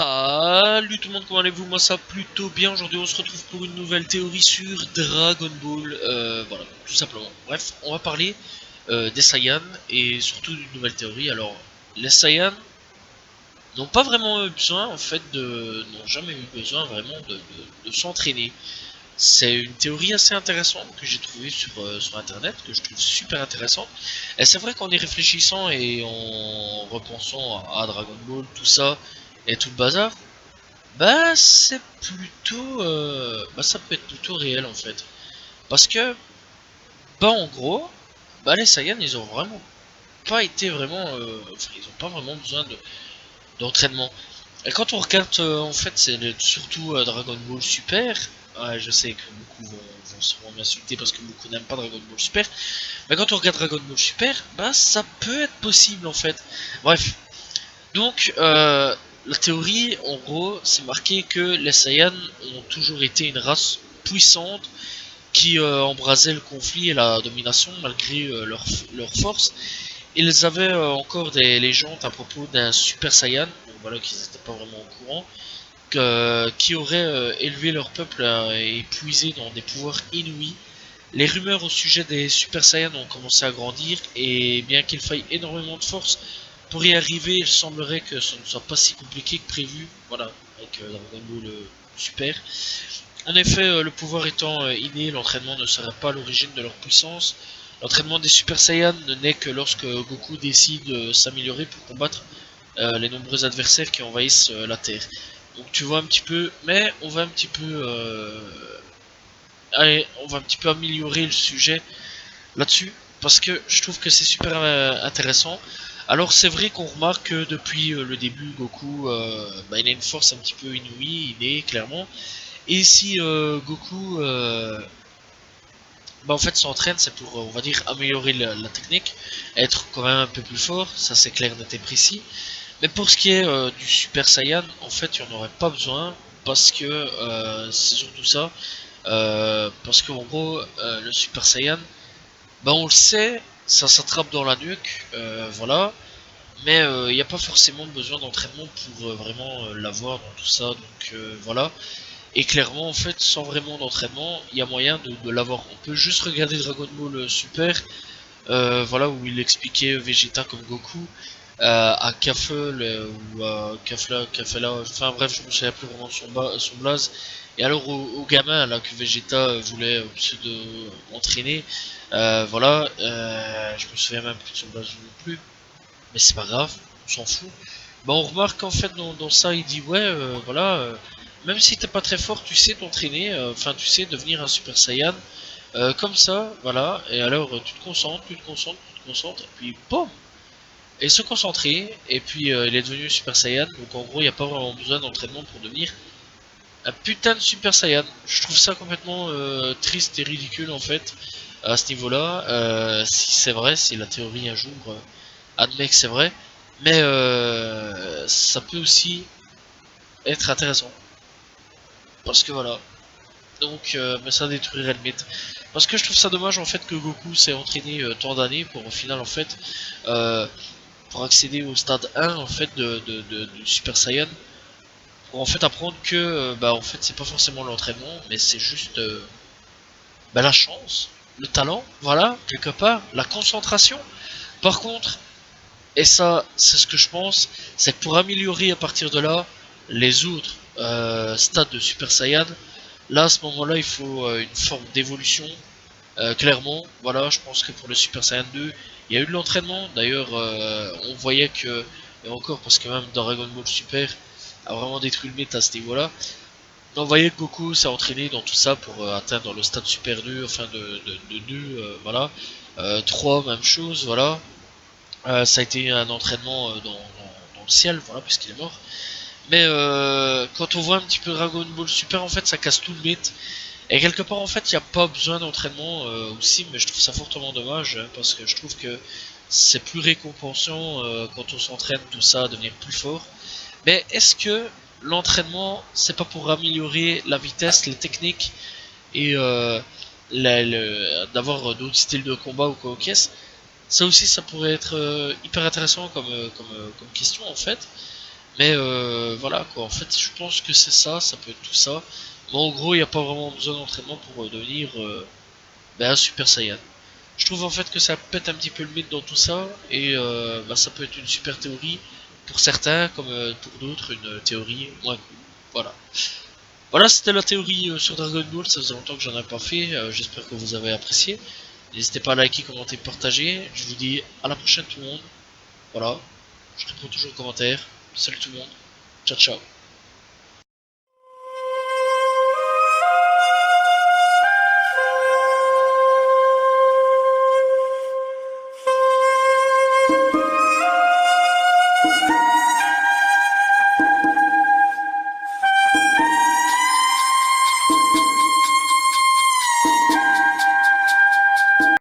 Salut tout le monde, comment allez-vous? Moi ça plutôt bien. Aujourd'hui on se retrouve pour une nouvelle théorie sur Dragon Ball, voilà, tout simplement. Bref, on va parler des Saiyans et surtout d'une nouvelle théorie. Alors, les Saiyans n'ont pas vraiment eu besoin, en fait, n'ont jamais eu besoin vraiment de s'entraîner. C'est une théorie assez intéressante que j'ai trouvée sur internet, que je trouve super intéressante. Et c'est vrai qu'en y réfléchissant et en repensant à Dragon Ball, tout ça, et tout le bazar, bah c'est plutôt bah ça peut être plutôt réel en fait. Parce que bah en gros, bah les Saiyans ils ont vraiment pas été vraiment enfin ils ont pas vraiment besoin d'entraînement. Et quand on regarde en fait surtout Dragon Ball Super, ouais, je sais que beaucoup vont sûrement m'insulter parce que beaucoup n'aiment pas Dragon Ball Super, mais quand on regarde Dragon Ball Super, bah ça peut être possible en fait. Bref, donc, la théorie, en gros, c'est marqué que les Saiyans ont toujours été une race puissante qui embrasait le conflit et la domination malgré leur force. Ils avaient encore des légendes à propos d'un Super Saiyan, donc voilà qu'ils n'étaient pas vraiment au courant, qui aurait élevé leur peuple et puisé dans des pouvoirs inouïs. Les rumeurs au sujet des Super Saiyans ont commencé à grandir, et bien qu'il faille énormément de force pour y arriver, il semblerait que ce ne soit pas si compliqué que prévu, voilà, avec Dragon Ball Super. En effet, le pouvoir étant inné, l'entraînement ne serait pas à l'origine de leur puissance. L'entraînement des Super Saiyans ne naît que lorsque Goku décide de s'améliorer pour combattre les nombreux adversaires qui envahissent la Terre. Donc tu vois un petit peu, mais on va un petit peu, allez, on va un petit peu améliorer le sujet là-dessus, parce que je trouve que c'est super intéressant. Alors c'est vrai qu'on remarque que depuis le début, Goku, bah, il a une force un petit peu inouïe, innée, clairement. Et si Goku, bah, en fait, s'entraîne, c'est pour, on va dire, améliorer la technique, être quand même un peu plus fort, ça c'est clair, net et précis. Mais pour ce qui est du Super Saiyan, en fait, il n'y en aurait pas besoin, parce que c'est surtout ça. Parce qu'en gros, le Super Saiyan, bah on le sait, ça s'attrape dans la nuque, voilà. Mais il n'y a pas forcément besoin d'entraînement pour vraiment l'avoir dans tout ça, donc voilà. Et clairement, en fait, sans vraiment d'entraînement, il y a moyen de l'avoir. On peut juste regarder Dragon Ball Super, voilà, où il expliquait Vegeta comme Goku, à Kafel ou à Kafela, enfin bref, je me souviens plus vraiment de son blaze. Et alors au gamin là que Vegeta voulait pseudo entraîner, voilà, je me souviens même plus de son blaze non plus, mais c'est pas grave, on s'en fout. Bah on remarque qu'en fait dans ça il dit ouais voilà, même si t'es pas très fort, tu sais t'entraîner, enfin tu sais devenir un Super Saiyan, comme ça, voilà, et alors tu te concentres, tu te concentres, tu te concentres, et puis boum, et se concentrer, et puis il est devenu Super Saiyan, donc en gros il n'y a pas vraiment besoin d'entraînement pour devenir un putain de Super Saiyan. Je trouve ça complètement triste et ridicule en fait, à ce niveau-là, si c'est vrai, si la théorie un jour admet que c'est vrai, mais ça peut aussi être intéressant, parce que voilà, donc mais ça détruirait le mythe. Parce que je trouve ça dommage en fait que Goku s'est entraîné tant d'années pour au final en fait euh, pour accéder au stade 1 en fait du Super Saiyan, pour en fait apprendre que bah en fait c'est pas forcément l'entraînement, mais c'est juste bah, la chance, le talent, voilà, quelque part, la concentration. Par contre, et ça c'est ce que je pense, c'est que pour améliorer à partir de là les autres stades de Super Saiyan, là à ce moment-là il faut une forme d'évolution. Clairement, voilà, je pense que pour le Super Saiyan 2, il y a eu de l'entraînement. D'ailleurs, on voyait que, et encore parce que même Dragon Ball Super a vraiment détruit le mythe à ce niveau-là, on voyait que Goku s'est entraîné dans tout ça pour atteindre le stade Super 2, enfin de 2, voilà. 3, même chose, voilà. Ça a été un entraînement dans le ciel, voilà, puisqu'il est mort. Mais quand on voit un petit peu Dragon Ball Super, en fait, ça casse tout le mythe. Et quelque part, en fait, il n'y a pas besoin d'entraînement aussi, mais je trouve ça fortement dommage, hein, parce que je trouve que c'est plus récompensant quand on s'entraîne, tout ça, à devenir plus fort. Mais est-ce que l'entraînement, c'est pas pour améliorer la vitesse, les techniques, et d'avoir d'autres styles de combat ou quoi au ça aussi, ça pourrait être hyper intéressant comme question, en fait. Mais voilà quoi, en fait je pense que c'est ça, ça peut être tout ça. Mais en gros il n'y a pas vraiment besoin d'entraînement pour devenir un Super Saiyan. Je trouve en fait que ça pète un petit peu le mythe dans tout ça, et ça peut être une super théorie pour certains, comme pour d'autres une théorie moins cool. Voilà. Voilà, c'était la théorie sur Dragon Ball, ça faisait longtemps que j'en ai pas fait, j'espère que vous avez apprécié. N'hésitez pas à liker, commenter, partager. Je vous dis à la prochaine tout le monde. Voilà, je réponds toujours aux commentaires. Salut tout le monde. Ciao ciao.